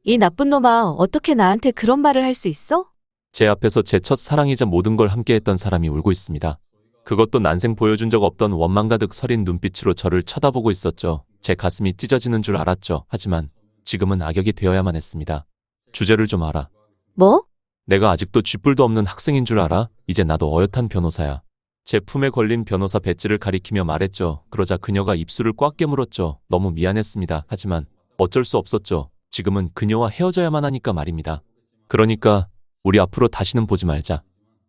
이 나쁜 놈아, 어떻게 나한테 그런 말을 할 수 있어? 제 앞에서 제 첫 사랑이자 모든 걸 함께했던 사람이 울고 있습니다. 그것도 난생 보여준 적 없던 원망 가득 서린 눈빛으로 저를 쳐다보고 있었죠. 제 가슴이 찢어지는 줄 알았죠. 하지만 지금은 악역이 되어야만 했습니다. 주제를 좀 알아. 뭐? 내가 아직도 쥐뿔도 없는 학생인 줄 알아? 이제 나도 어엿한 변호사야. 제 품에 걸린 변호사 배지를 가리키며 말했죠. 그러자 그녀가 입술을 꽉 깨물었죠. 너무 미안했습니다. 하지만 어쩔 수 없었죠. 지금은 그녀와 헤어져야만 하니까 말입니다. 그러니까 우리 앞으로 다시는 보지 말자.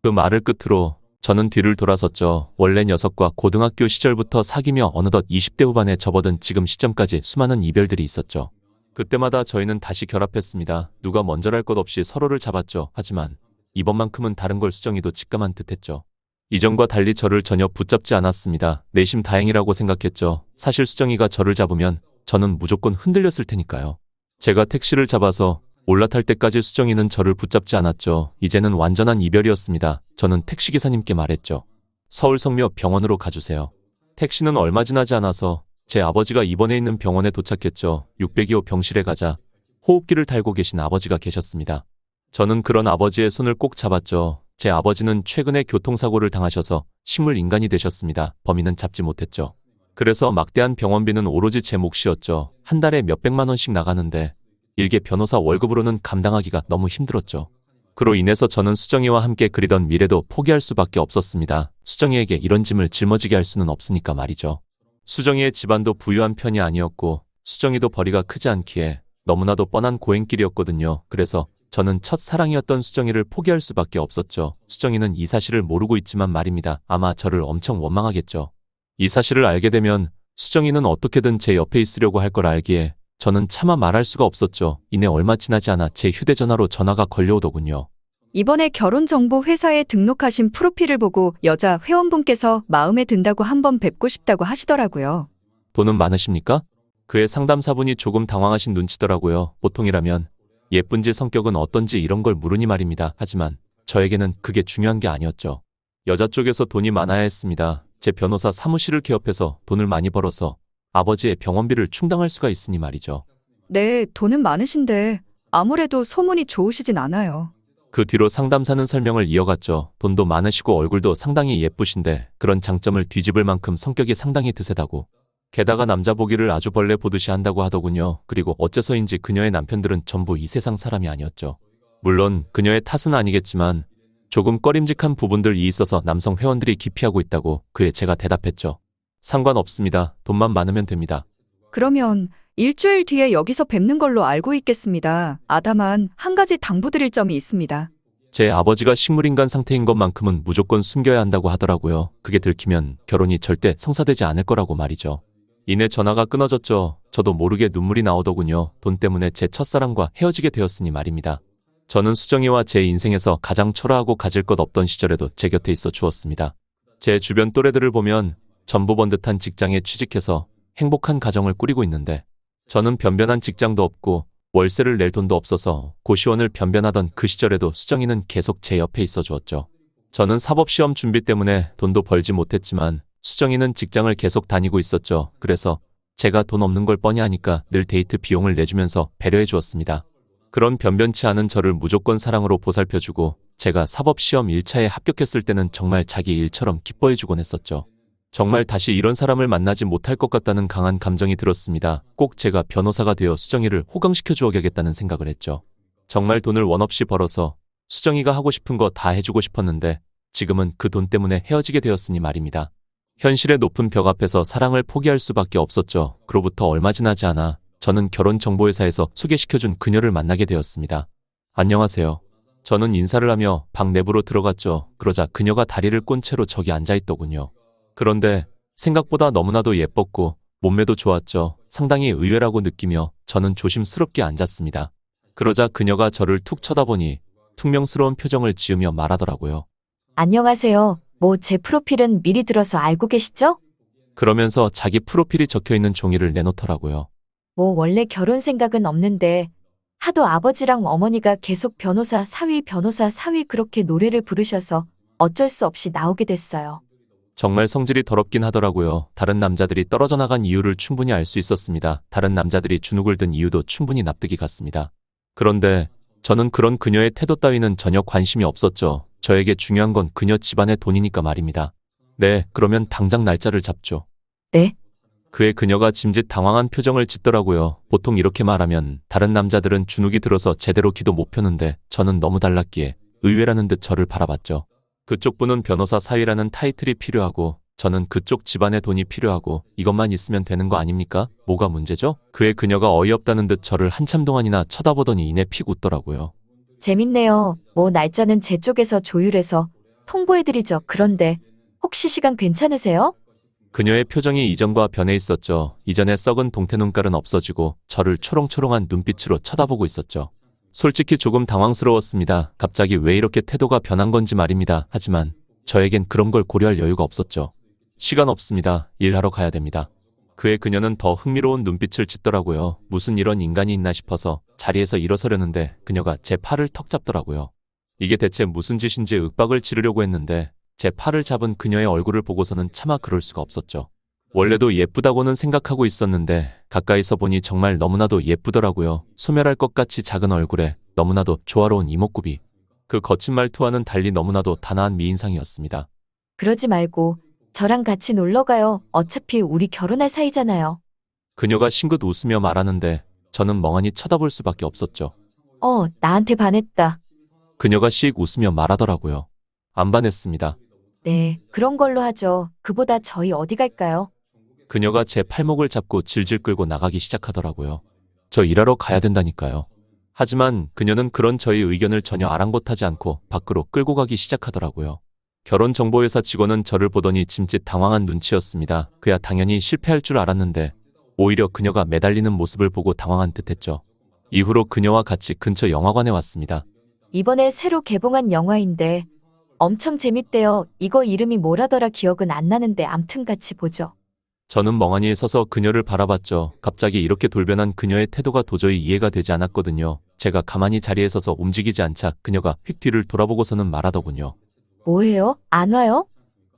그 말을 끝으로 저는 뒤를 돌아섰죠. 원래 녀석과 고등학교 시절부터 사귀며 어느덧 20대 후반에 접어든 지금 시점까지 수많은 이별들이 있었죠. 그때마다 저희는 다시 결합했습니다. 누가 먼저랄 것 없이 서로를 잡았죠. 하지만 이번만큼은 다른 걸 수정이도 직감한 듯했죠. 이전과 달리 저를 전혀 붙잡지 않았습니다. 내심 다행이라고 생각했죠. 사실 수정이가 저를 잡으면 저는 무조건 흔들렸을 테니까요. 제가 택시를 잡아서 올라탈 때까지 수정이는 저를 붙잡지 않았죠. 이제는 완전한 이별이었습니다. 저는 택시기사님께 말했죠. 서울 성묘 병원으로 가주세요. 택시는 얼마 지나지 않아서 제 아버지가 입원해 있는 병원에 도착했죠. 602호 병실에 가자 호흡기를 달고 계신 아버지가 계셨습니다. 저는 그런 아버지의 손을 꼭 잡았죠. 제 아버지는 최근에 교통사고를 당하셔서 식물 인간이 되셨습니다. 범인은 잡지 못했죠. 그래서 막대한 병원비는 오로지 제 몫이었죠. 한 달에 몇백만 원씩 나가는데 일개 변호사 월급으로는 감당하기가 너무 힘들었죠. 그로 인해서 저는 수정이와 함께 그리던 미래도 포기할 수밖에 없었습니다. 수정이에게 이런 짐을 짊어지게 할 수는 없으니까 말이죠. 수정이의 집안도 부유한 편이 아니었고 수정이도 벌이가 크지 않기에 너무나도 뻔한 고행길이었거든요. 그래서 저는 첫사랑이었던 수정이를 포기할 수밖에 없었죠. 수정이는 이 사실을 모르고 있지만 말입니다. 아마 저를 엄청 원망하겠죠. 이 사실을 알게 되면 수정이는 어떻게든 제 옆에 있으려고 할 걸 알기에 저는 차마 말할 수가 없었죠. 이내 얼마 지나지 않아 제 휴대전화로 전화가 걸려오더군요. 이번에 결혼정보 회사에 등록하신 프로필을 보고 여자 회원분께서 마음에 든다고 한번 뵙고 싶다고 하시더라고요. 돈은 많으십니까? 그의 상담사분이 조금 당황하신 눈치더라고요. 보통이라면 예쁜지 성격은 어떤지 이런 걸 물으니 말입니다. 하지만 저에게는 그게 중요한 게 아니었죠. 여자 쪽에서 돈이 많아야 했습니다. 제 변호사 사무실을 개업해서 돈을 많이 벌어서 아버지의 병원비를 충당할 수가 있으니 말이죠. 네, 돈은 많으신데 아무래도 소문이 좋으시진 않아요. 그 뒤로 상담사는 설명을 이어갔죠. 돈도 많으시고 얼굴도 상당히 예쁘신데 그런 장점을 뒤집을 만큼 성격이 상당히 드세다고. 게다가 남자 보기를 아주 벌레 보듯이 한다고 하더군요. 그리고 어째서인지 그녀의 남편들은 전부 이 세상 사람이 아니었죠. 물론 그녀의 탓은 아니겠지만 조금 꺼림직한 부분들이 있어서 남성 회원들이 기피하고 있다고 그에 제가 대답했죠. 상관없습니다. 돈만 많으면 됩니다. 그러면 일주일 뒤에 여기서 뵙는 걸로 알고 있겠습니다. 아다만 한 가지 당부드릴 점이 있습니다. 제 아버지가 식물인간 상태인 것만큼은 무조건 숨겨야 한다고 하더라고요. 그게 들키면 결혼이 절대 성사되지 않을 거라고 말이죠. 이내 전화가 끊어졌죠. 저도 모르게 눈물이 나오더군요. 돈 때문에 제 첫사랑과 헤어지게 되었으니 말입니다. 저는 수정이와 제 인생에서 가장 초라하고 가질 것 없던 시절에도 제 곁에 있어 주었습니다. 제 주변 또래들을 보면 전부 번듯한 직장에 취직해서 행복한 가정을 꾸리고 있는데 저는 변변한 직장도 없고 월세를 낼 돈도 없어서 고시원을 변변하던 그 시절에도 수정이는 계속 제 옆에 있어 주었죠. 저는 사법시험 준비 때문에 돈도 벌지 못했지만 수정이는 직장을 계속 다니고 있었죠. 그래서 제가 돈 없는 걸 뻔히 아니까 늘 데이트 비용을 내주면서 배려해 주었습니다. 그런 변변치 않은 저를 무조건 사랑으로 보살펴주고 제가 사법시험 1차에 합격했을 때는 정말 자기 일처럼 기뻐해 주곤 했었죠. 정말 다시 이런 사람을 만나지 못할 것 같다는 강한 감정이 들었습니다. 꼭 제가 변호사가 되어 수정이를 호강시켜 주어야겠다는 생각을 했죠. 정말 돈을 원 없이 벌어서 수정이가 하고 싶은 거 다 해주고 싶었는데 지금은 그 돈 때문에 헤어지게 되었으니 말입니다. 현실의 높은 벽 앞에서 사랑을 포기할 수밖에 없었죠. 그로부터 얼마 지나지 않아 저는 결혼정보회사에서 소개시켜준 그녀를 만나게 되었습니다. 안녕하세요. 저는 인사를 하며 방 내부로 들어갔죠. 그러자 그녀가 다리를 꼰 채로 저기 앉아있더군요. 그런데 생각보다 너무나도 예뻤고 몸매도 좋았죠. 상당히 의외라고 느끼며 저는 조심스럽게 앉았습니다. 그러자 그녀가 저를 툭 쳐다보니 퉁명스러운 표정을 지으며 말하더라고요. 안녕하세요. 뭐 제 프로필은 미리 들어서 알고 계시죠? 그러면서 자기 프로필이 적혀있는 종이를 내놓더라고요. 뭐 원래 결혼 생각은 없는데 하도 아버지랑 어머니가 계속 변호사 사위 그렇게 노래를 부르셔서 어쩔 수 없이 나오게 됐어요. 정말 성질이 더럽긴 하더라고요. 다른 남자들이 떨어져 나간 이유를 충분히 알 수 있었습니다. 다른 남자들이 주눅을 든 이유도 충분히 납득이 갔습니다. 그런데 저는 그런 그녀의 태도 따위는 전혀 관심이 없었죠. 저에게 중요한 건 그녀 집안의 돈이니까 말입니다. 네, 그러면 당장 날짜를 잡죠. 네? 그의 그녀가 짐짓 당황한 표정을 짓더라고요. 보통 이렇게 말하면 다른 남자들은 주눅이 들어서 제대로 기도 못 펴는데 저는 너무 달랐기에 의외라는 듯 저를 바라봤죠. 그쪽 분은 변호사 사위라는 타이틀이 필요하고 저는 그쪽 집안의 돈이 필요하고 이것만 있으면 되는 거 아닙니까? 뭐가 문제죠? 그의 그녀가 어이없다는 듯 저를 한참 동안이나 쳐다보더니 이내 픽 웃더라고요. 재밌네요. 뭐 날짜는 제 쪽에서 조율해서 통보해드리죠. 그런데 혹시 시간 괜찮으세요? 그녀의 표정이 이전과 변해 있었죠. 이전에 썩은 동태 눈깔은 없어지고 저를 초롱초롱한 눈빛으로 쳐다보고 있었죠. 솔직히 조금 당황스러웠습니다. 갑자기 왜 이렇게 태도가 변한 건지 말입니다. 하지만 저에겐 그런 걸 고려할 여유가 없었죠. 시간 없습니다. 일하러 가야 됩니다. 그의 그녀는 더 흥미로운 눈빛을 짓더라고요. 무슨 이런 인간이 있나 싶어서 자리에서 일어서려는데 그녀가 제 팔을 턱 잡더라고요. 이게 대체 무슨 짓인지 윽박을 지르려고 했는데 제 팔을 잡은 그녀의 얼굴을 보고서는 차마 그럴 수가 없었죠. 원래도 예쁘다고는 생각하고 있었는데 가까이서 보니 정말 너무나도 예쁘더라고요. 소멸할 것 같이 작은 얼굴에 너무나도 조화로운 이목구비. 그 거친 말투와는 달리 너무나도 단아한 미인상이었습니다. 그러지 말고 저랑 같이 놀러 가요. 어차피 우리 결혼할 사이잖아요. 그녀가 싱긋 웃으며 말하는데 저는 멍하니 쳐다볼 수밖에 없었죠. 나한테 반했다. 그녀가 씩 웃으며 말하더라고요. 안 반했습니다. 네, 그런 걸로 하죠. 그보다 저희 어디 갈까요? 그녀가 제 팔목을 잡고 질질 끌고 나가기 시작하더라고요. 저 일하러 가야 된다니까요. 하지만 그녀는 그런 저의 의견을 전혀 아랑곳하지 않고 밖으로 끌고 가기 시작하더라고요. 결혼정보회사 직원은 저를 보더니 짐짓 당황한 눈치였습니다. 그야 당연히 실패할 줄 알았는데 오히려 그녀가 매달리는 모습을 보고 당황한 듯했죠. 이후로 그녀와 같이 근처 영화관에 왔습니다. 이번에 새로 개봉한 영화인데 엄청 재밌대요. 이거 이름이 뭐라더라 기억은 안 나는데 암튼 같이 보죠. 저는 멍하니 서서 그녀를 바라봤죠. 갑자기 이렇게 돌변한 그녀의 태도가 도저히 이해가 되지 않았거든요. 제가 가만히 자리에 서서 움직이지 않자 그녀가 휙 뒤를 돌아보고서는 말하더군요. 뭐예요? 안 와요?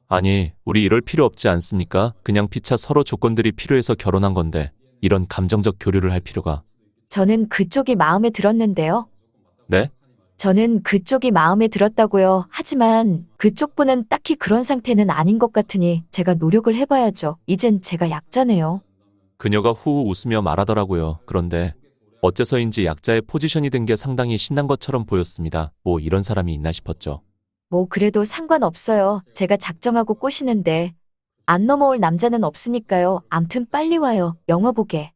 아니, 우리 이럴 필요 없지 않습니까? 그냥 피차 서로 조건들이 필요해서 결혼한 건데 이런 감정적 교류를 할 필요가. 저는 그쪽이 마음에 들었는데요. 네? 저는 그쪽이 마음에 들었다고요. 하지만 그쪽 분은 딱히 그런 상태는 아닌 것 같으니 제가 노력을 해봐야죠. 이젠 제가 약자네요. 그녀가 후후 웃으며 말하더라고요. 그런데 어째서인지 약자의 포지션이 된 게 상당히 신난 것처럼 보였습니다. 뭐 이런 사람이 있나 싶었죠. 뭐 그래도 상관없어요. 제가 작정하고 꼬시는데 안 넘어올 남자는 없으니까요. 암튼 빨리 와요. 영화 보게.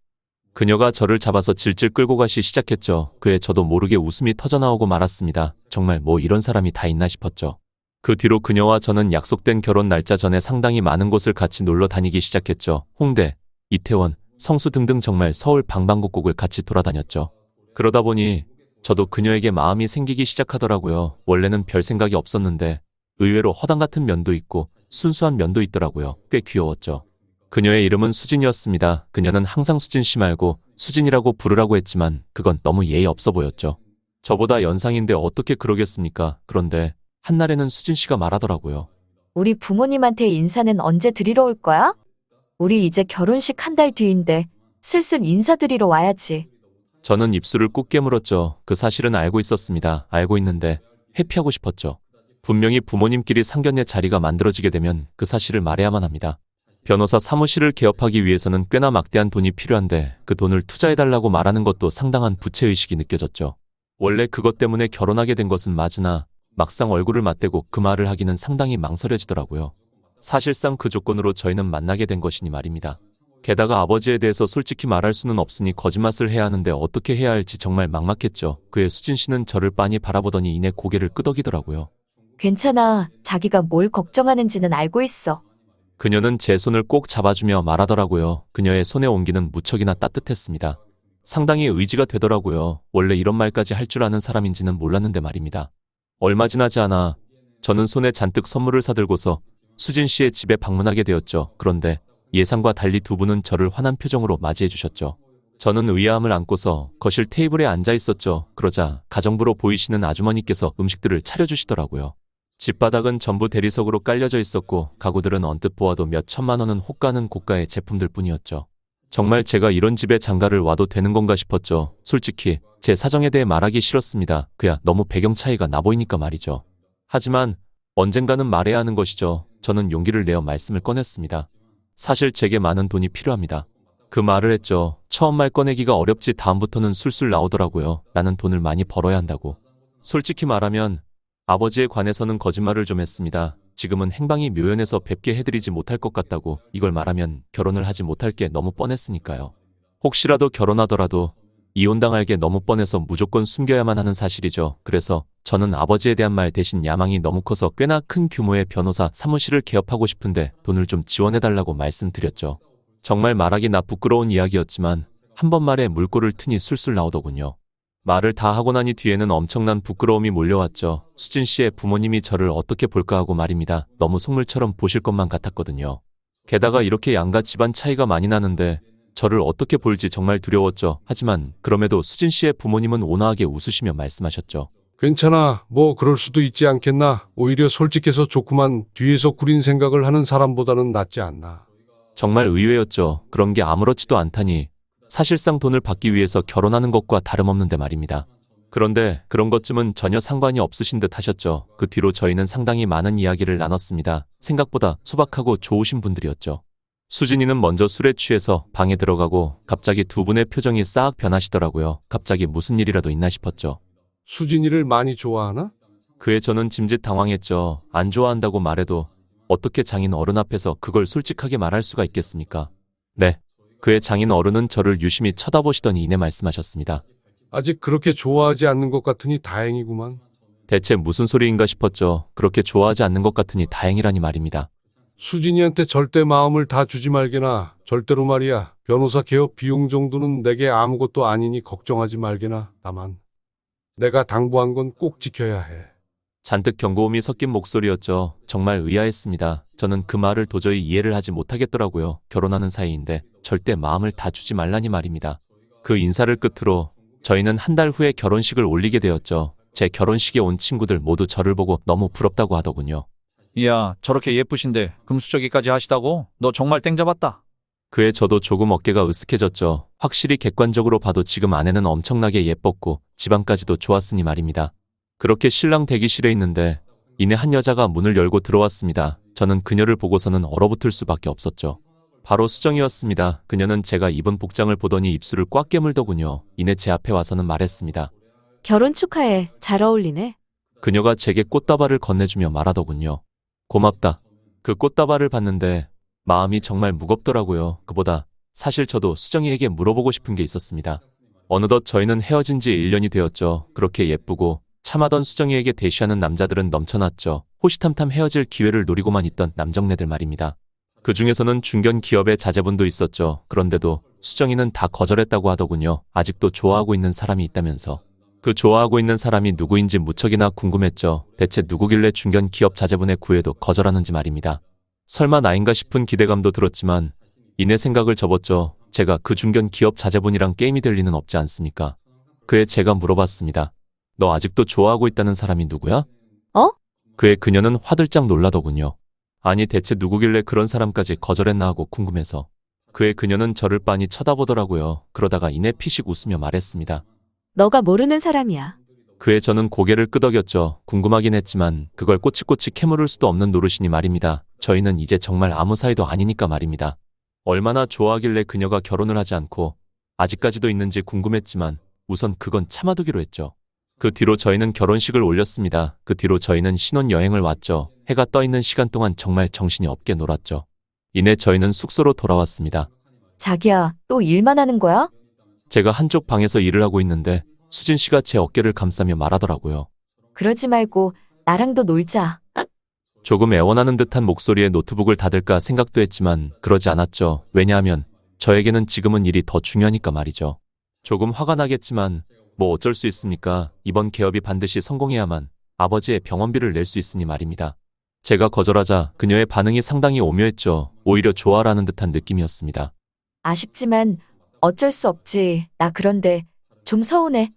그녀가 저를 잡아서 질질 끌고 가시 시작했죠. 그에 저도 모르게 웃음이 터져나오고 말았습니다. 정말 뭐 이런 사람이 다 있나 싶었죠. 그 뒤로 그녀와 저는 약속된 결혼 날짜 전에 상당히 많은 곳을 같이 놀러 다니기 시작했죠. 홍대, 이태원, 성수 등등 정말 서울 방방곡곡을 같이 돌아다녔죠. 그러다 보니 저도 그녀에게 마음이 생기기 시작하더라고요. 원래는 별 생각이 없었는데 의외로 허당 같은 면도 있고 순수한 면도 있더라고요. 꽤 귀여웠죠. 그녀의 이름은 수진이었습니다. 그녀는 항상 수진 씨 말고 수진이라고 부르라고 했지만 그건 너무 예의 없어 보였죠. 저보다 연상인데 어떻게 그러겠습니까? 그런데 한날에는 수진 씨가 말하더라고요. 우리 부모님한테 인사는 언제 드리러 올 거야? 우리 이제 결혼식 한 달 뒤인데 슬슬 인사드리러 와야지. 저는 입술을 꾹 깨물었죠. 그 사실은 알고 있었습니다. 알고 있는데 회피하고 싶었죠. 분명히 부모님끼리 상견례 자리가 만들어지게 되면 그 사실을 말해야만 합니다. 변호사 사무실을 개업하기 위해서는 꽤나 막대한 돈이 필요한데 그 돈을 투자해달라고 말하는 것도 상당한 부채의식이 느껴졌죠. 원래 그것 때문에 결혼하게 된 것은 맞으나 막상 얼굴을 맞대고 그 말을 하기는 상당히 망설여지더라고요. 사실상 그 조건으로 저희는 만나게 된 것이니 말입니다. 게다가 아버지에 대해서 솔직히 말할 수는 없으니 거짓말을 해야 하는데 어떻게 해야 할지 정말 막막했죠. 그의 수진 씨는 저를 빤히 바라보더니 이내 고개를 끄덕이더라고요. 괜찮아. 자기가 뭘 걱정하는지는 알고 있어. 그녀는 제 손을 꼭 잡아주며 말하더라고요. 그녀의 손의 온기는 무척이나 따뜻했습니다. 상당히 의지가 되더라고요. 원래 이런 말까지 할 줄 아는 사람인지는 몰랐는데 말입니다. 얼마 지나지 않아 저는 손에 잔뜩 선물을 사들고서 수진 씨의 집에 방문하게 되었죠. 그런데 예상과 달리 두 분은 저를 환한 표정으로 맞이해 주셨죠. 저는 의아함을 안고서 거실 테이블에 앉아 있었죠. 그러자 가정부로 보이시는 아주머니께서 음식들을 차려주시더라고요. 집바닥은 전부 대리석으로 깔려져 있었고 가구들은 언뜻 보아도 몇 천만 원은 호가는 고가의 제품들 뿐이었죠. 정말 제가 이런 집에 장가를 와도 되는 건가 싶었죠. 솔직히 제 사정에 대해 말하기 싫었습니다. 그야 너무 배경 차이가 나 보이니까 말이죠. 하지만 언젠가는 말해야 하는 것이죠. 저는 용기를 내어 말씀을 꺼냈습니다. 사실 제게 많은 돈이 필요합니다. 그 말을 했죠. 처음 말 꺼내기가 어렵지 다음부터는 술술 나오더라고요. 나는 돈을 많이 벌어야 한다고. 솔직히 말하면 아버지에 관해서는 거짓말을 좀 했습니다. 지금은 행방이 묘연해서 뵙게 해드리지 못할 것 같다고. 이걸 말하면 결혼을 하지 못할 게 너무 뻔했으니까요. 혹시라도 결혼하더라도 이혼당할 게 너무 뻔해서 무조건 숨겨야만 하는 사실이죠. 그래서 저는 아버지에 대한 말 대신 야망이 너무 커서 꽤나 큰 규모의 변호사 사무실을 개업하고 싶은데 돈을 좀 지원해달라고 말씀드렸죠. 정말 말하기 나 부끄러운 이야기였지만 한 번 말에 물꼬를 트니 술술 나오더군요. 말을 다 하고 나니 뒤에는 엄청난 부끄러움이 몰려왔죠. 수진 씨의 부모님이 저를 어떻게 볼까 하고 말입니다. 너무 속물처럼 보실 것만 같았거든요. 게다가 이렇게 양가 집안 차이가 많이 나는데 저를 어떻게 볼지 정말 두려웠죠. 하지만 그럼에도 수진 씨의 부모님은 온화하게 웃으시며 말씀하셨죠. 괜찮아. 뭐 그럴 수도 있지 않겠나. 오히려 솔직해서 좋구만. 뒤에서 구린 생각을 하는 사람보다는 낫지 않나. 정말 의외였죠. 그런 게 아무렇지도 않다니. 사실상 돈을 받기 위해서 결혼하는 것과 다름없는데 말입니다. 그런데 그런 것쯤은 전혀 상관이 없으신 듯 하셨죠. 그 뒤로 저희는 상당히 많은 이야기를 나눴습니다. 생각보다 소박하고 좋으신 분들이었죠. 수진이는 먼저 술에 취해서 방에 들어가고 갑자기 두 분의 표정이 싹 변하시더라고요. 갑자기 무슨 일이라도 있나 싶었죠. 수진이를 많이 좋아하나? 그에 저는 짐짓 당황했죠. 안 좋아한다고 말해도 어떻게 장인 어른 앞에서 그걸 솔직하게 말할 수가 있겠습니까? 네. 그의 장인 어른은 저를 유심히 쳐다보시더니 이내 말씀하셨습니다. 아직 그렇게 좋아하지 않는 것 같으니 다행이구만. 대체 무슨 소리인가 싶었죠. 그렇게 좋아하지 않는 것 같으니 다행이라니 말입니다. 수진이한테 절대 마음을 다 주지 말게나. 절대로 말이야. 변호사 개업 비용 정도는 내게 아무것도 아니니 걱정하지 말게나. 다만 내가 당부한 건 꼭 지켜야 해. 잔뜩 경고음이 섞인 목소리였죠. 정말 의아했습니다. 저는 그 말을 도저히 이해를 하지 못하겠더라고요. 결혼하는 사이인데 절대 마음을 다 주지 말라니 말입니다. 그 인사를 끝으로 저희는 한 달 후에 결혼식을 올리게 되었죠. 제 결혼식에 온 친구들 모두 저를 보고 너무 부럽다고 하더군요. 이야, 저렇게 예쁘신데 금수저기까지 하시다고? 너 정말 땡 잡았다. 그에 저도 조금 어깨가 으쓱해졌죠. 확실히 객관적으로 봐도 지금 아내는 엄청나게 예뻤고 집안까지도 좋았으니 말입니다. 그렇게 신랑 대기실에 있는데 이내 한 여자가 문을 열고 들어왔습니다. 저는 그녀를 보고서는 얼어붙을 수밖에 없었죠. 바로 수정이었습니다. 그녀는 제가 입은 복장을 보더니 입술을 꽉 깨물더군요. 이내 제 앞에 와서는 말했습니다. 결혼 축하해. 잘 어울리네. 그녀가 제게 꽃다발을 건네주며 말하더군요. 고맙다. 그 꽃다발을 봤는데 마음이 정말 무겁더라고요. 그보다 사실 저도 수정이에게 물어보고 싶은 게 있었습니다. 어느덧 저희는 헤어진 지 1년이 되었죠. 그렇게 예쁘고 참하던 수정이에게 대시하는 남자들은 넘쳐났죠. 호시탐탐 헤어질 기회를 노리고만 있던 남정네들 말입니다. 그 중에서는 중견 기업의 자제분도 있었죠. 그런데도 수정이는 다 거절했다고 하더군요. 아직도 좋아하고 있는 사람이 있다면서. 그 좋아하고 있는 사람이 누구인지 무척이나 궁금했죠. 대체 누구길래 중견 기업 자제분의 구애도 거절하는지 말입니다. 설마 나인가 싶은 기대감도 들었지만 이내 생각을 접었죠. 제가 그 중견 기업 자제분이랑 게임이 될 리는 없지 않습니까? 그에 제가 물어봤습니다. 너 아직도 좋아하고 있다는 사람이 누구야? 어? 그에 그녀는 화들짝 놀라더군요. 아니 대체 누구길래 그런 사람까지 거절했나 하고 궁금해서. 그에 그녀는 저를 빤히 쳐다보더라고요. 그러다가 이내 피식 웃으며 말했습니다. 너가 모르는 사람이야. 그에 저는 고개를 끄덕였죠. 궁금하긴 했지만 그걸 꼬치꼬치 캐물을 수도 없는 노릇이니 말입니다. 저희는 이제 정말 아무 사이도 아니니까 말입니다. 얼마나 좋아하길래 그녀가 결혼을 하지 않고 아직까지도 있는지 궁금했지만 우선 그건 참아두기로 했죠. 그 뒤로 저희는 결혼식을 올렸습니다. 그 뒤로 저희는 신혼여행을 왔죠. 해가 떠 있는 시간 동안 정말 정신이 없게 놀았죠. 이내 저희는 숙소로 돌아왔습니다. 자기야, 또 일만 하는 거야? 제가 한쪽 방에서 일을 하고 있는데 수진 씨가 제 어깨를 감싸며 말하더라고요. 그러지 말고 나랑도 놀자. 조금 애원하는 듯한 목소리에 노트북을 닫을까 생각도 했지만 그러지 않았죠. 왜냐하면 저에게는 지금은 일이 더 중요하니까 말이죠. 조금 화가 나겠지만 뭐 어쩔 수 있습니까? 이번 개업이 반드시 성공해야만 아버지의 병원비를 낼 수 있으니 말입니다. 제가 거절하자 그녀의 반응이 상당히 오묘했죠. 오히려 좋아라는 듯한 느낌이었습니다. 아쉽지만 어쩔 수 없지. 나 그런데 좀 서운해.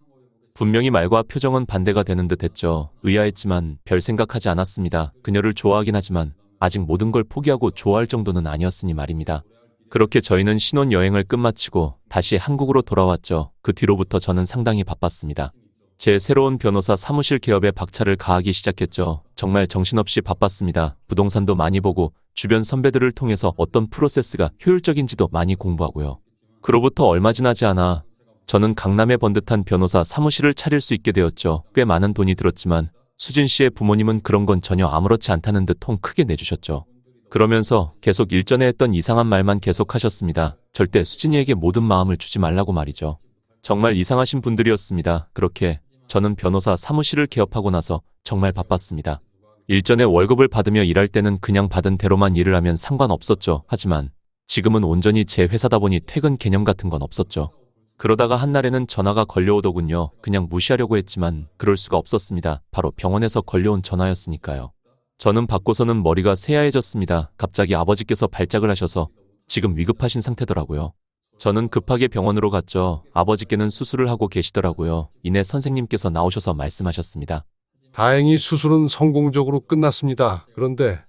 분명히 말과 표정은 반대가 되는 듯했죠. 의아했지만 별 생각하지 않았습니다. 그녀를 좋아하긴 하지만 아직 모든 걸 포기하고 좋아할 정도는 아니었으니 말입니다. 그렇게 저희는 신혼여행을 끝마치고 다시 한국으로 돌아왔죠. 그 뒤로부터 저는 상당히 바빴습니다. 제 새로운 변호사 사무실 개업에 박차를 가하기 시작했죠. 정말 정신없이 바빴습니다. 부동산도 많이 보고 주변 선배들을 통해서 어떤 프로세스가 효율적인지도 많이 공부하고요. 그로부터 얼마 지나지 않아 저는 강남에 번듯한 변호사 사무실을 차릴 수 있게 되었죠. 꽤 많은 돈이 들었지만 수진 씨의 부모님은 그런 건 전혀 아무렇지 않다는 듯 통 크게 내주셨죠. 그러면서 계속 일전에 했던 이상한 말만 계속하셨습니다. 절대 수진이에게 모든 마음을 주지 말라고 말이죠. 정말 이상하신 분들이었습니다. 그렇게 저는 변호사 사무실을 개업하고 나서 정말 바빴습니다. 일전에 월급을 받으며 일할 때는 그냥 받은 대로만 일을 하면 상관없었죠. 하지만 지금은 온전히 제 회사다 보니 퇴근 개념 같은 건 없었죠. 그러다가 한날에는 전화가 걸려오더군요. 그냥 무시하려고 했지만 그럴 수가 없었습니다. 바로 병원에서 걸려온 전화였으니까요. 저는 받고서는 머리가 새하얘졌습니다. 갑자기 아버지께서 발작을 하셔서 지금 위급하신 상태더라고요. 저는 급하게 병원으로 갔죠. 아버지께는 수술을 하고 계시더라고요. 이내 선생님께서 나오셔서 말씀하셨습니다. 다행히 수술은 성공적으로 끝났습니다. 그런데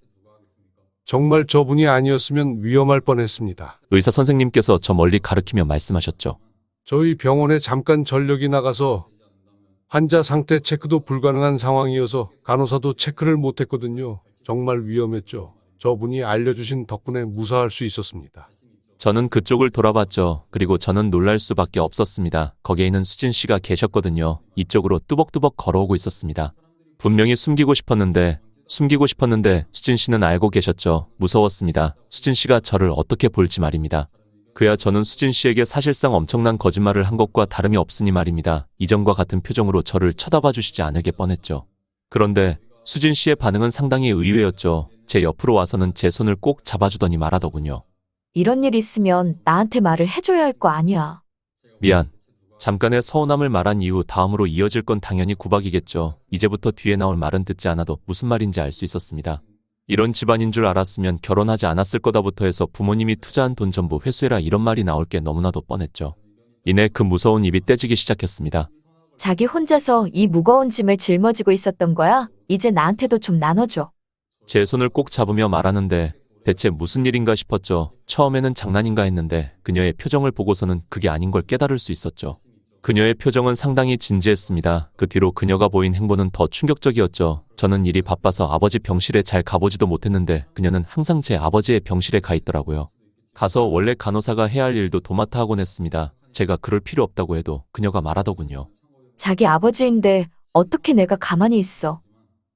정말 저분이 아니었으면 위험할 뻔했습니다. 의사 선생님께서 저 멀리 가리키며 말씀하셨죠. 저희 병원에 잠깐 전력이 나가서 환자 상태 체크도 불가능한 상황이어서 간호사도 체크를 못했거든요. 정말 위험했죠. 저분이 알려주신 덕분에 무사할 수 있었습니다. 저는 그쪽을 돌아봤죠. 그리고 저는 놀랄 수밖에 없었습니다. 거기에 있는 수진 씨가 계셨거든요. 이쪽으로 뚜벅뚜벅 걸어오고 있었습니다. 분명히 숨기고 싶었는데 수진 씨는 알고 계셨죠. 무서웠습니다. 수진 씨가 저를 어떻게 볼지 말입니다. 그야 저는 수진 씨에게 사실상 엄청난 거짓말을 한 것과 다름이 없으니 말입니다. 이전과 같은 표정으로 저를 쳐다봐 주시지 않을게 뻔했죠. 그런데 수진 씨의 반응은 상당히 의외였죠. 제 옆으로 와서는 제 손을 꼭 잡아주더니 말하더군요. 이런 일 있으면 나한테 말을 해줘야 할 거 아니야. 미안. 잠깐의 서운함을 말한 이후 다음으로 이어질 건 당연히 구박이겠죠. 이제부터 뒤에 나올 말은 듣지 않아도 무슨 말인지 알 수 있었습니다. 이런 집안인 줄 알았으면 결혼하지 않았을 거다부터 해서 부모님이 투자한 돈 전부 회수해라 이런 말이 나올 게 너무나도 뻔했죠. 이내 그 무서운 입이 떼지기 시작했습니다. 자기 혼자서 이 무거운 짐을 짊어지고 있었던 거야? 이제 나한테도 좀 나눠줘. 제 손을 꼭 잡으며 말하는데 대체 무슨 일인가 싶었죠. 처음에는 장난인가 했는데 그녀의 표정을 보고서는 그게 아닌 걸 깨달을 수 있었죠. 그녀의 표정은 상당히 진지했습니다. 그 뒤로 그녀가 보인 행보는 더 충격적이었죠. 저는 일이 바빠서 아버지 병실에 잘 가보지도 못했는데 그녀는 항상 제 아버지의 병실에 가 있더라고요. 가서 원래 간호사가 해야 할 일도 도맡아 하곤 했습니다. 제가 그럴 필요 없다고 해도 그녀가 말하더군요. 자기 아버지인데 어떻게 내가 가만히 있어.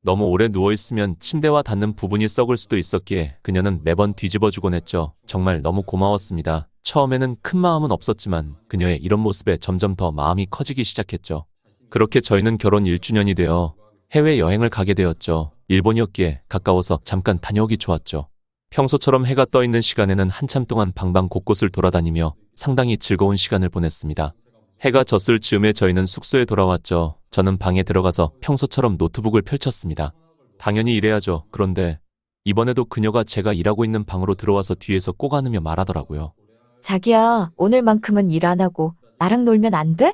너무 오래 누워있으면 침대와 닿는 부분이 썩을 수도 있었기에 그녀는 매번 뒤집어주곤 했죠. 정말 너무 고마웠습니다. 처음에는 큰 마음은 없었지만 그녀의 이런 모습에 점점 더 마음이 커지기 시작했죠. 그렇게 저희는 결혼 1주년이 되어 해외여행을 가게 되었죠. 일본이었기에 가까워서 잠깐 다녀오기 좋았죠. 평소처럼 해가 떠 있는 시간에는 한참 동안 방방 곳곳을 돌아다니며 상당히 즐거운 시간을 보냈습니다. 해가 졌을 즈음에 저희는 숙소에 돌아왔죠. 저는 방에 들어가서 평소처럼 노트북을 펼쳤습니다. 당연히 일해야죠. 그런데 이번에도 그녀가 제가 일하고 있는 방으로 들어와서 뒤에서 꼭 안으며 말하더라고요. 자기야, 오늘만큼은 일 안 하고 나랑 놀면 안 돼?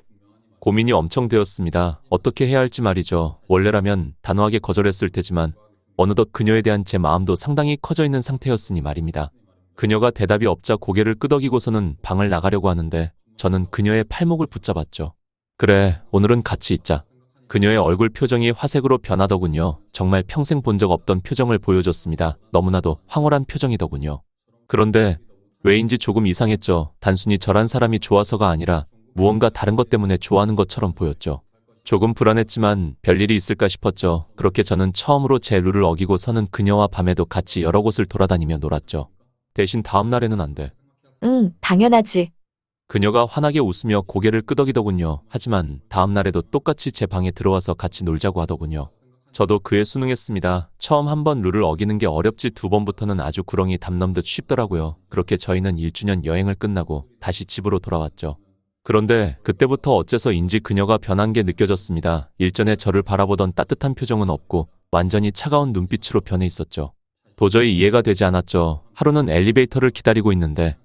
고민이 엄청 되었습니다. 어떻게 해야 할지 말이죠. 원래라면 단호하게 거절했을 테지만 어느덧 그녀에 대한 제 마음도 상당히 커져 있는 상태였으니 말입니다. 그녀가 대답이 없자 고개를 끄덕이고서는 방을 나가려고 하는데 저는 그녀의 팔목을 붙잡았죠. 그래, 오늘은 같이 있자. 그녀의 얼굴 표정이 화색으로 변하더군요. 정말 평생 본 적 없던 표정을 보여줬습니다. 너무나도 황홀한 표정이더군요. 그런데 왜인지 조금 이상했죠. 단순히 저란 사람이 좋아서가 아니라 무언가 다른 것 때문에 좋아하는 것처럼 보였죠. 조금 불안했지만 별일이 있을까 싶었죠. 그렇게 저는 처음으로 제 룰을 어기고서는 그녀와 밤에도 같이 여러 곳을 돌아다니며 놀았죠. 대신 다음 날에는 안 돼. 응, 당연하지. 그녀가 환하게 웃으며 고개를 끄덕이더군요. 하지만 다음 날에도 똑같이 제 방에 들어와서 같이 놀자고 하더군요. 저도 그에 순응했습니다. 처음 한 번 룰을 어기는 게 어렵지 두 번부터는 아주 구렁이 담 넘듯 쉽더라고요. 그렇게 저희는 1주년 여행을 끝나고 다시 집으로 돌아왔죠. 그런데 그때부터 어째서인지 그녀가 변한 게 느껴졌습니다. 일전에 저를 바라보던 따뜻한 표정은 없고 완전히 차가운 눈빛으로 변해 있었죠. 도저히 이해가 되지 않았죠. 하루는 엘리베이터를 기다리고 있는데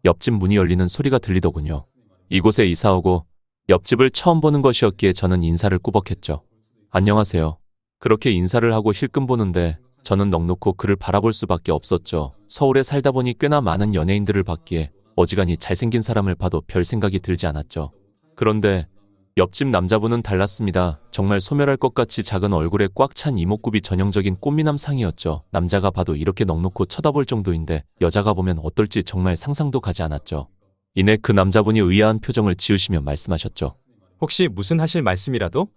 옆집 문이 열리는 소리가 들리더군요. 이곳에 이사오고 옆집을 처음 보는 것이었기에 저는 인사를 꾸벅했죠. 안녕하세요. 그렇게 인사를 하고 힐끔 보는데 저는 넋놓고 그를 바라볼 수밖에 없었죠. 서울에 살다 보니 꽤나 많은 연예인들을 봤기에 어지간히 잘생긴 사람을 봐도 별 생각이 들지 않았죠. 그런데 옆집 남자분은 달랐습니다. 정말 소멸할 것 같이 작은 얼굴에 꽉 찬 이목구비 전형적인 꽃미남 상이었죠. 남자가 봐도 이렇게 넋놓고 쳐다볼 정도인데 여자가 보면 어떨지 정말 상상도 가지 않았죠. 이내 그 남자분이 의아한 표정을 지으시며 말씀하셨죠. 혹시 무슨 하실 말씀이라도?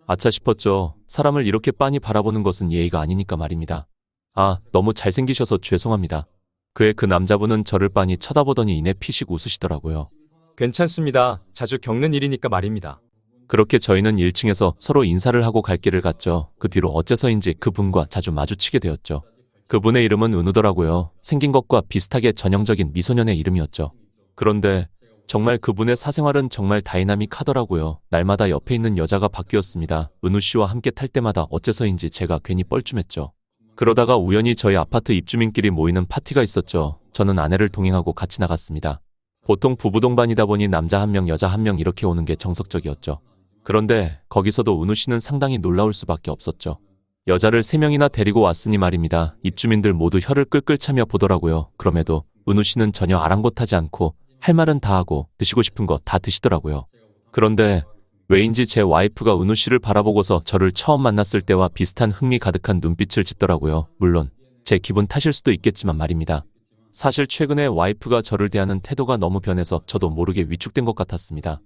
아차 싶었죠. 사람을 이렇게 빤히 바라보는 것은 예의가 아니니까 말입니다. 아, 너무 잘생기셔서 죄송합니다. 그의 그 남자분은 저를 빤히 쳐다보더니 이내 피식 웃으시더라고요. 괜찮습니다. 자주 겪는 일이니까 말입니다. 그렇게 저희는 1층에서 서로 인사를 하고 갈 길을 갔죠. 그 뒤로 어째서인지 그분과 자주 마주치게 되었죠. 그분의 이름은 은우더라고요. 생긴 것과 비슷하게 전형적인 미소년의 이름이었죠. 그런데 정말 그분의 사생활은 정말 다이나믹하더라고요. 날마다 옆에 있는 여자가 바뀌었습니다. 은우 씨와 함께 탈 때마다 어째서인지 제가 괜히 뻘쭘했죠. 그러다가 우연히 저희 아파트 입주민끼리 모이는 파티가 있었죠. 저는 아내를 동행하고 같이 나갔습니다. 보통 부부 동반이다 보니 남자 1명, 여자 1명 이렇게 오는 게 정석적이었죠. 그런데 거기서도 은우 씨는 상당히 놀라울 수밖에 없었죠. 여자를 3명이나 데리고 왔으니 말입니다. 입주민들 모두 혀를 끌끌 차며 보더라고요. 그럼에도 은우 씨는 전혀 아랑곳하지 않고 할 말은 다 하고 드시고 싶은 거 다 드시더라고요. 그런데 왜인지 제 와이프가 은우 씨를 바라보고서 저를 처음 만났을 때와 비슷한 흥미 가득한 눈빛을 짓더라고요. 물론 제 기분 탓일 수도 있겠지만 말입니다. 사실 최근에 와이프가 저를 대하는 태도가 너무 변해서 저도 모르게 위축된 것 같았습니다.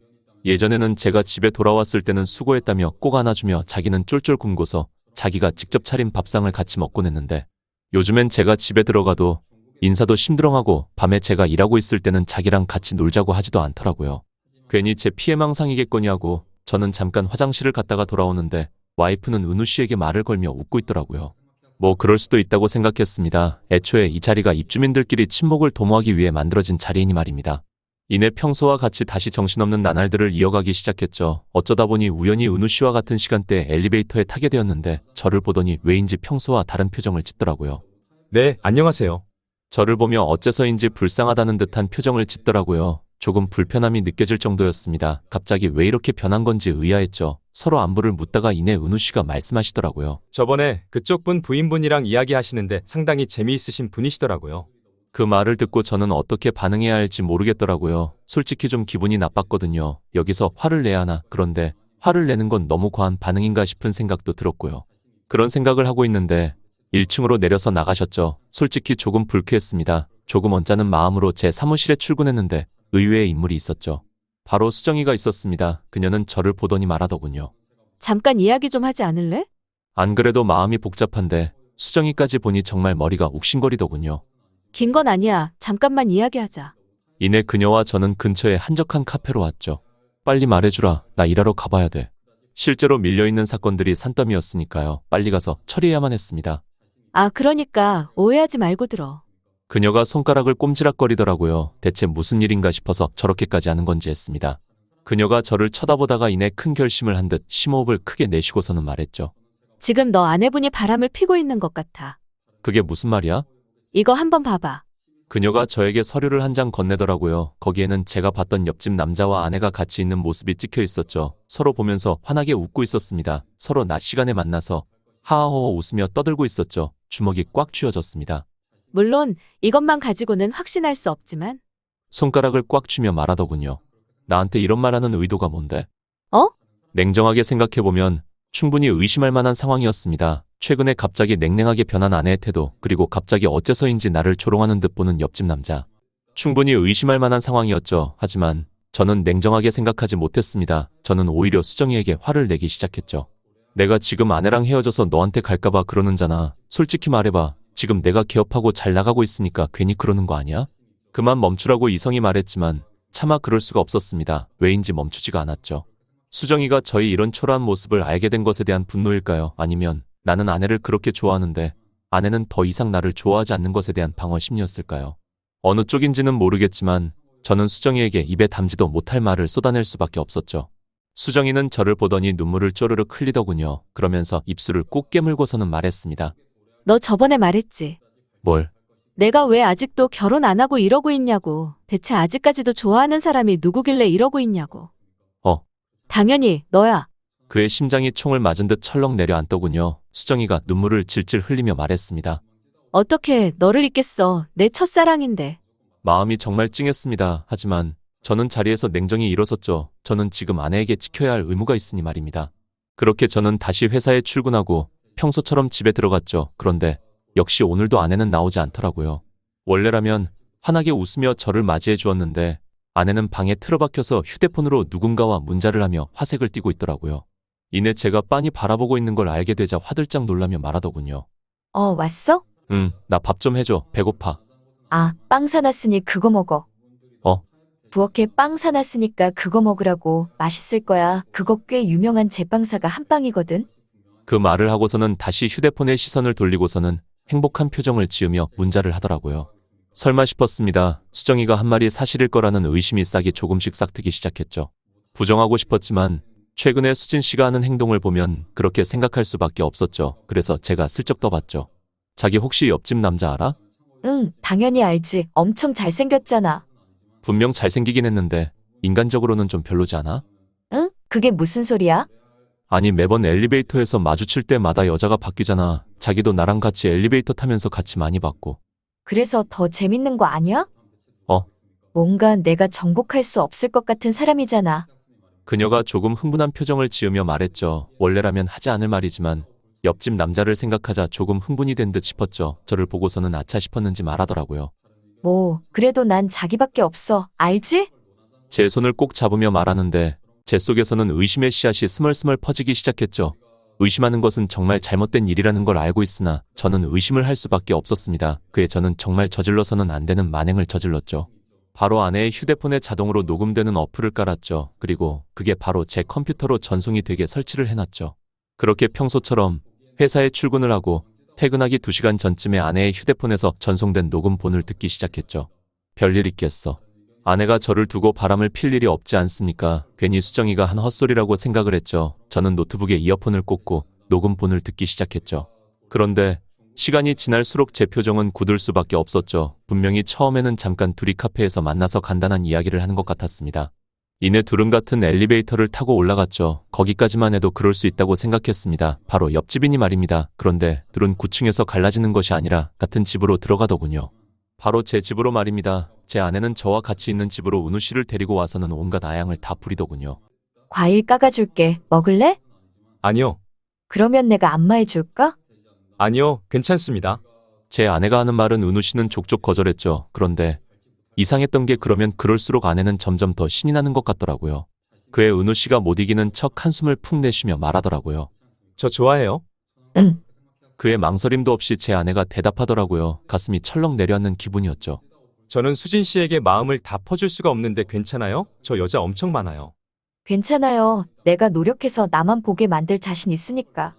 예전에는 제가 집에 돌아왔을 때는 수고했다며 꼭 안아주며 자기는 쫄쫄 굶고서 자기가 직접 차린 밥상을 같이 먹곤 했는데 요즘엔 제가 집에 들어가도 인사도 심드렁하고 밤에 제가 일하고 있을 때는 자기랑 같이 놀자고 하지도 않더라고요. 괜히 제 피해망상이겠거니 하고 저는 잠깐 화장실을 갔다가 돌아오는데 와이프는 은우 씨에게 말을 걸며 웃고 있더라고요. 뭐 그럴 수도 있다고 생각했습니다. 애초에 이 자리가 입주민들끼리 친목을 도모하기 위해 만들어진 자리이니 말입니다. 이내 평소와 같이 다시 정신없는 나날들을 이어가기 시작했죠. 어쩌다 보니 우연히 은우 씨와 같은 시간대에 엘리베이터에 타게 되었는데 저를 보더니 왜인지 평소와 다른 표정을 짓더라고요. 네, 안녕하세요. 저를 보며 어째서인지 불쌍하다는 듯한 표정을 짓더라고요. 조금 불편함이 느껴질 정도였습니다. 갑자기 왜 이렇게 변한 건지 의아했죠. 서로 안부를 묻다가 이내 은우 씨가 말씀하시더라고요. 저번에 그쪽 분 부인분이랑 이야기하시는데 상당히 재미있으신 분이시더라고요. 그 말을 듣고 저는 어떻게 반응해야 할지 모르겠더라고요. 솔직히 좀 기분이 나빴거든요. 여기서 화를 내야 하나. 그런데 화를 내는 건 너무 과한 반응인가 싶은 생각도 들었고요. 그런 생각을 하고 있는데 1층으로 내려서 나가셨죠. 솔직히 조금 불쾌했습니다. 조금 언짢은 마음으로 제 사무실에 출근했는데 의외의 인물이 있었죠. 바로 수정이가 있었습니다. 그녀는 저를 보더니 말하더군요. 잠깐 이야기 좀 하지 않을래? 안 그래도 마음이 복잡한데 수정이까지 보니 정말 머리가 욱신거리더군요. 긴 건 아니야. 잠깐만 이야기하자. 이내 그녀와 저는 근처에 한적한 카페로 왔죠. 빨리 말해주라. 나 일하러 가봐야 돼. 실제로 밀려있는 사건들이 산더미였으니까요. 빨리 가서 처리해야만 했습니다. 아, 그러니까 오해하지 말고 들어. 그녀가 손가락을 꼼지락거리더라고요. 대체 무슨 일인가 싶어서 저렇게까지 하는 건지 했습니다. 그녀가 저를 쳐다보다가 이내 큰 결심을 한 듯 심호흡을 크게 내쉬고서는 말했죠. 지금 너 아내분이 바람을 피고 있는 것 같아. 그게 무슨 말이야? 이거 한번 봐봐. 그녀가 저에게 서류를 한 장 건네더라고요. 거기에는 제가 봤던 옆집 남자와 아내가 같이 있는 모습이 찍혀 있었죠. 서로 보면서 환하게 웃고 있었습니다. 서로 낮 시간에 만나서 하하호호 웃으며 떠들고 있었죠. 주먹이 꽉 쥐어졌습니다. 물론 이것만 가지고는 확신할 수 없지만. 손가락을 꽉 쥐며 말하더군요. 나한테 이런 말하는 의도가 뭔데? 어? 냉정하게 생각해보면 충분히 의심할 만한 상황이었습니다. 최근에 갑자기 냉랭하게 변한 아내의 태도, 그리고 갑자기 어째서인지 나를 조롱하는 듯 보는 옆집 남자. 충분히 의심할 만한 상황이었죠. 하지만 저는 냉정하게 생각하지 못했습니다. 저는 오히려 수정이에게 화를 내기 시작했죠. 내가 지금 아내랑 헤어져서 너한테 갈까봐 그러는잖아. 솔직히 말해봐. 지금 내가 개업하고 잘 나가고 있으니까 괜히 그러는 거 아니야? 그만 멈추라고 이성이 말했지만 차마 그럴 수가 없었습니다. 왜인지 멈추지가 않았죠. 수정이가 저희 이런 초라한 모습을 알게 된 것에 대한 분노일까요? 아니면 나는 아내를 그렇게 좋아하는데 아내는 더 이상 나를 좋아하지 않는 것에 대한 방어 심리였을까요? 어느 쪽인지는 모르겠지만 저는 수정이에게 입에 담지도 못할 말을 쏟아낼 수밖에 없었죠. 수정이는 저를 보더니 눈물을 쪼르륵 흘리더군요. 그러면서 입술을 꾹 깨물고서는 말했습니다. 너 저번에 말했지. 뭘? 내가 왜 아직도 결혼 안 하고 이러고 있냐고. 대체 아직까지도 좋아하는 사람이 누구길래 이러고 있냐고. 어. 당연히 너야. 그의 심장이 총을 맞은 듯 철렁 내려앉더군요. 수정이가 눈물을 질질 흘리며 말했습니다. 어떻게 너를 잊겠어. 내 첫사랑인데. 마음이 정말 찡했습니다. 하지만 저는 자리에서 냉정히 일어섰죠. 저는 지금 아내에게 지켜야 할 의무가 있으니 말입니다. 그렇게 저는 다시 회사에 출근하고 평소처럼 집에 들어갔죠. 그런데 역시 오늘도 아내는 나오지 않더라고요. 원래라면 환하게 웃으며 저를 맞이해 주었는데 아내는 방에 틀어박혀서 휴대폰으로 누군가와 문자를 하며 화색을 띠고 있더라고요. 이내 제가 빤히 바라보고 있는 걸 알게 되자 화들짝 놀라며 말하더군요. 왔어? 응, 나 밥 좀 해줘. 배고파. 아, 빵 사놨으니 그거 먹어. 어? 부엌에 빵 사놨으니까 그거 먹으라고. 맛있을 거야. 그거 꽤 유명한 제빵사가 한 빵이거든. 그 말을 하고서는 다시 휴대폰에 시선을 돌리고서는 행복한 표정을 지으며 문자를 하더라고요. 설마 싶었습니다. 수정이가 한 말이 사실일 거라는 의심이 싹이 조금씩 싹트기 시작했죠. 부정하고 싶었지만 최근에 수진 씨가 하는 행동을 보면 그렇게 생각할 수밖에 없었죠. 그래서 제가 슬쩍 떠봤죠. 자기 혹시 옆집 남자 알아? 응, 당연히 알지. 엄청 잘생겼잖아. 분명 잘생기긴 했는데 인간적으로는 좀 별로지 않아? 응? 그게 무슨 소리야? 아니 매번 엘리베이터에서 마주칠 때마다 여자가 바뀌잖아. 자기도 나랑 같이 엘리베이터 타면서 같이 많이 봤고. 그래서 더 재밌는 거 아니야? 어? 뭔가 내가 정복할 수 없을 것 같은 사람이잖아. 그녀가 조금 흥분한 표정을 지으며 말했죠. 원래라면 하지 않을 말이지만 옆집 남자를 생각하자 조금 흥분이 된 듯 싶었죠. 저를 보고서는 아차 싶었는지 말하더라고요. 뭐, 그래도 난 자기밖에 없어. 알지? 제 손을 꼭 잡으며 말하는데 제 속에서는 의심의 씨앗이 스멀스멀 퍼지기 시작했죠. 의심하는 것은 정말 잘못된 일이라는 걸 알고 있으나 저는 의심을 할 수밖에 없었습니다. 그에 저는 정말 저질러서는 안 되는 만행을 저질렀죠. 바로 아내의 휴대폰에 자동으로 녹음되는 어플을 깔았죠. 그리고 그게 바로 제 컴퓨터로 전송이 되게 설치를 해놨죠. 그렇게 평소처럼 회사에 출근을 하고 퇴근하기 2시간 전쯤에 아내의 휴대폰에서 전송된 녹음본을 듣기 시작했죠. 별일 있겠어. 아내가 저를 두고 바람을 필 일이 없지 않습니까? 괜히 수정이가 한 헛소리라고 생각을 했죠. 저는 노트북에 이어폰을 꽂고 녹음본을 듣기 시작했죠. 그런데 시간이 지날수록 제 표정은 굳을 수밖에 없었죠. 분명히 처음에는 잠깐 둘이 카페에서 만나서 간단한 이야기를 하는 것 같았습니다. 이내 둘은 같은 엘리베이터를 타고 올라갔죠. 거기까지만 해도 그럴 수 있다고 생각했습니다. 바로 옆집이니 말입니다. 그런데 둘은 9층에서 갈라지는 것이 아니라 같은 집으로 들어가더군요. 바로 제 집으로 말입니다. 제 아내는 저와 같이 있는 집으로 은우 씨를 데리고 와서는 온갖 아양을 다 부리더군요. 과일 깎아줄게. 먹을래? 아니요. 그러면 내가 안마해줄까? 아니요. 괜찮습니다. 제 아내가 하는 말은 은우 씨는 족족 거절했죠. 그런데 이상했던 게 그러면 그럴수록 아내는 점점 더 신이 나는 것 같더라고요. 그의 은우 씨가 못 이기는 척 한숨을 푹 내쉬며 말하더라고요. 저 좋아해요. 응. 그의 망설임도 없이 제 아내가 대답하더라고요. 가슴이 철렁 내려앉는 기분이었죠. 저는 수진 씨에게 마음을 다 퍼줄 수가 없는데 괜찮아요? 저 여자 엄청 많아요. 괜찮아요. 내가 노력해서 나만 보게 만들 자신 있으니까.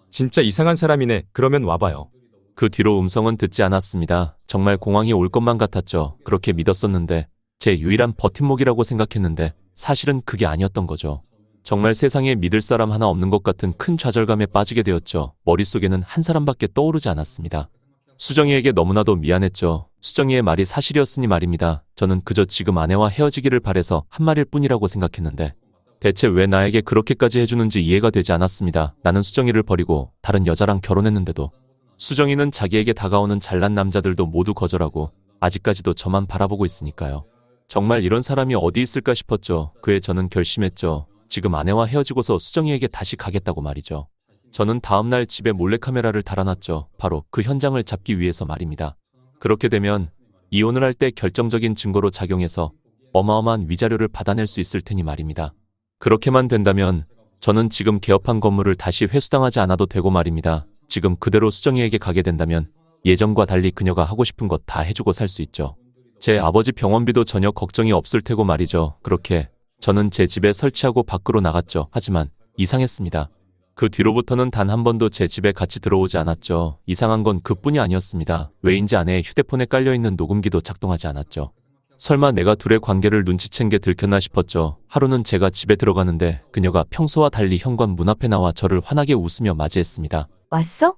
진짜 이상한 사람이네. 그러면 와봐요. 그 뒤로 음성은 듣지 않았습니다. 정말 공황이 올 것만 같았죠. 그렇게 믿었었는데 제 유일한 버팀목이라고 생각했는데 사실은 그게 아니었던 거죠. 정말 세상에 믿을 사람 하나 없는 것 같은 큰 좌절감에 빠지게 되었죠. 머릿속에는 한 사람밖에 떠오르지 않았습니다. 수정이에게 너무나도 미안했죠. 수정이의 말이 사실이었으니 말입니다. 저는 그저 지금 아내와 헤어지기를 바래서 한 말일 뿐이라고 생각했는데 대체 왜 나에게 그렇게까지 해주는지 이해가 되지 않았습니다. 나는 수정이를 버리고 다른 여자랑 결혼했는데도 수정이는 자기에게 다가오는 잘난 남자들도 모두 거절하고 아직까지도 저만 바라보고 있으니까요. 정말 이런 사람이 어디 있을까 싶었죠. 그에 저는 결심했죠. 지금 아내와 헤어지고서 수정이에게 다시 가겠다고 말이죠. 저는 다음날 집에 몰래카메라를 달아놨죠. 바로 그 현장을 잡기 위해서 말입니다. 그렇게 되면 이혼을 할 때 결정적인 증거로 작용해서 어마어마한 위자료를 받아낼 수 있을 테니 말입니다. 그렇게만 된다면 저는 지금 개업한 건물을 다시 회수당하지 않아도 되고 말입니다. 지금 그대로 수정이에게 가게 된다면 예전과 달리 그녀가 하고 싶은 것 다 해주고 살 수 있죠. 제 아버지 병원비도 전혀 걱정이 없을 테고 말이죠. 그렇게 저는 제 집에 설치하고 밖으로 나갔죠. 하지만 이상했습니다. 그 뒤로부터는 단 한 번도 제 집에 같이 들어오지 않았죠. 이상한 건 그뿐이 아니었습니다. 왜인지 아내의 휴대폰에 깔려있는 녹음기도 작동하지 않았죠. 설마 내가 둘의 관계를 눈치챈 게 들켰나 싶었죠. 하루는 제가 집에 들어가는데 그녀가 평소와 달리 현관 문 앞에 나와 저를 환하게 웃으며 맞이했습니다. 왔어?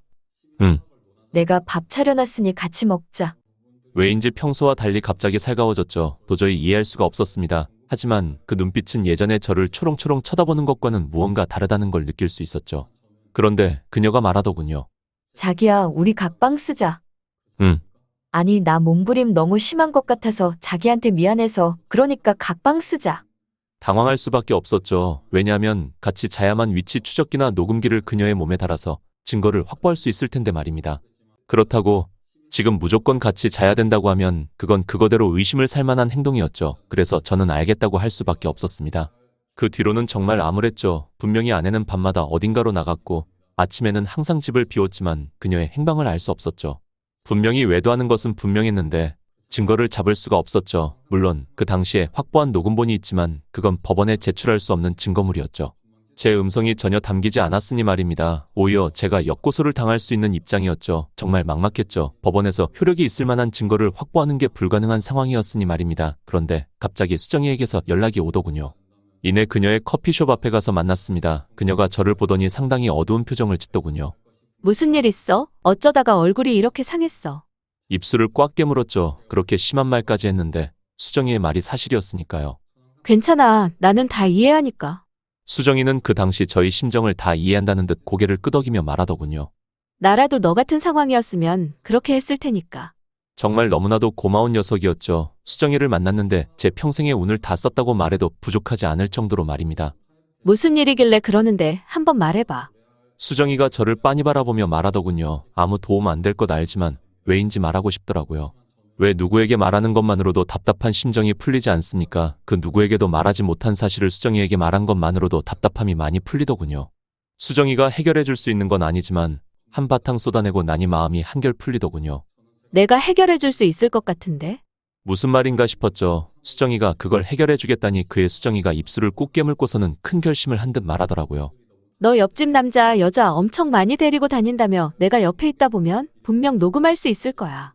응. 내가 밥 차려놨으니 같이 먹자. 왜인지 평소와 달리 갑자기 살가워졌죠. 도저히 이해할 수가 없었습니다. 하지만 그 눈빛은 예전에 저를 초롱초롱 쳐다보는 것과는 무언가 다르다는 걸 느낄 수 있었죠. 그런데 그녀가 말하더군요. 자기야, 우리 각방 쓰자. 응. 아니, 나 몸부림 너무 심한 것 같아서 자기한테 미안해서 그러니까 각방 쓰자. 당황할 수밖에 없었죠. 왜냐하면 같이 자야만 위치 추적기나 녹음기를 그녀의 몸에 달아서 증거를 확보할 수 있을 텐데 말입니다. 그렇다고 지금 무조건 같이 자야 된다고 하면 그건 그거대로 의심을 살 만한 행동이었죠. 그래서 저는 알겠다고 할 수밖에 없었습니다. 그 뒤로는 정말 암울했죠. 분명히 아내는 밤마다 어딘가로 나갔고 아침에는 항상 집을 비웠지만 그녀의 행방을 알 수 없었죠. 분명히 외도하는 것은 분명했는데 증거를 잡을 수가 없었죠. 물론 그 당시에 확보한 녹음본이 있지만 그건 법원에 제출할 수 없는 증거물이었죠. 제 음성이 전혀 담기지 않았으니 말입니다. 오히려 제가 역고소를 당할 수 있는 입장이었죠. 정말 막막했죠. 법원에서 효력이 있을 만한 증거를 확보하는 게 불가능한 상황이었으니 말입니다. 그런데 갑자기 수정이에게서 연락이 오더군요. 이내 그녀의 커피숍 앞에 가서 만났습니다. 그녀가 저를 보더니 상당히 어두운 표정을 짓더군요. 무슨 일 있어? 어쩌다가 얼굴이 이렇게 상했어? 입술을 꽉 깨물었죠. 그렇게 심한 말까지 했는데 수정이의 말이 사실이었으니까요. 괜찮아. 나는 다 이해하니까. 수정이는 그 당시 저희 심정을 다 이해한다는 듯 고개를 끄덕이며 말하더군요. 나라도 너 같은 상황이었으면 그렇게 했을 테니까. 정말 너무나도 고마운 녀석이었죠. 수정이를 만났는데 제 평생의 운을 다 썼다고 말해도 부족하지 않을 정도로 말입니다. 무슨 일이길래 그러는데 한번 말해봐. 수정이가 저를 빤히 바라보며 말하더군요. 아무 도움 안 될 것 알지만 왜인지 말하고 싶더라고요. 왜 누구에게 말하는 것만으로도 답답한 심정이 풀리지 않습니까? 그 누구에게도 말하지 못한 사실을 수정이에게 말한 것만으로도 답답함이 많이 풀리더군요. 수정이가 해결해 줄 수 있는 건 아니지만 한바탕 쏟아내고 나니 마음이 한결 풀리더군요. 내가 해결해 줄 수 있을 것 같은데? 무슨 말인가 싶었죠. 수정이가 그걸 해결해 주겠다니 그의 수정이가 입술을 꾹 깨물고서는 큰 결심을 한 듯 말하더라고요. 너 옆집 남자, 여자 엄청 많이 데리고 다닌다며 내가 옆에 있다 보면 분명 녹음할 수 있을 거야.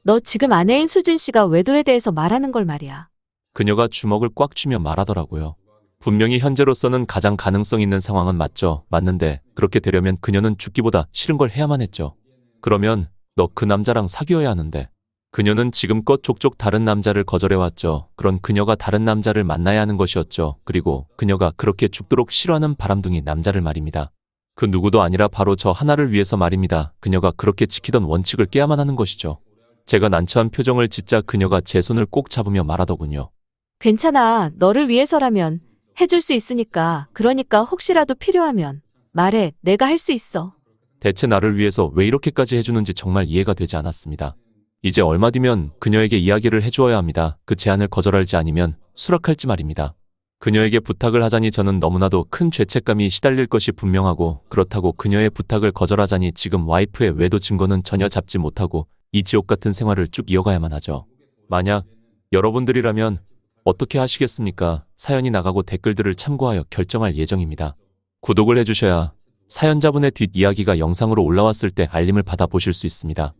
너 지금 아내인 수진 씨가 외도에 대해서 말하는 걸 말이야. 그녀가 주먹을 꽉 쥐며 말하더라고요. 분명히 현재로서는 가장 가능성 있는 상황은 맞죠. 맞는데 그렇게 되려면 그녀는 죽기보다 싫은 걸 해야만 했죠. 그러면 너 그 남자랑 사귀어야 하는데. 그녀는 지금껏 족족 다른 남자를 거절해왔죠. 그런 그녀가 다른 남자를 만나야 하는 것이었죠. 그리고 그녀가 그렇게 죽도록 싫어하는 바람둥이 남자를 말입니다. 그 누구도 아니라 바로 저 하나를 위해서 말입니다. 그녀가 그렇게 지키던 원칙을 깨야만 하는 것이죠. 제가 난처한 표정을 짓자 그녀가 제 손을 꼭 잡으며 말하더군요. 괜찮아. 너를 위해서라면 해줄 수 있으니까. 그러니까 혹시라도 필요하면 말해. 내가 할 수 있어. 대체 나를 위해서 왜 이렇게까지 해주는지 정말 이해가 되지 않았습니다. 이제 얼마 뒤면 그녀에게 이야기를 해주어야 합니다. 그 제안을 거절할지 아니면 수락할지 말입니다. 그녀에게 부탁을 하자니 저는 너무나도 큰 죄책감이 시달릴 것이 분명하고 그렇다고 그녀의 부탁을 거절하자니 지금 와이프의 외도 증거는 전혀 잡지 못하고 이 지옥 같은 생활을 쭉 이어가야만 하죠. 만약 여러분들이라면 어떻게 하시겠습니까? 사연이 나가고 댓글들을 참고하여 결정할 예정입니다. 구독을 해주셔야 사연자분의 뒷이야기가 영상으로 올라왔을 때 알림을 받아보실 수 있습니다.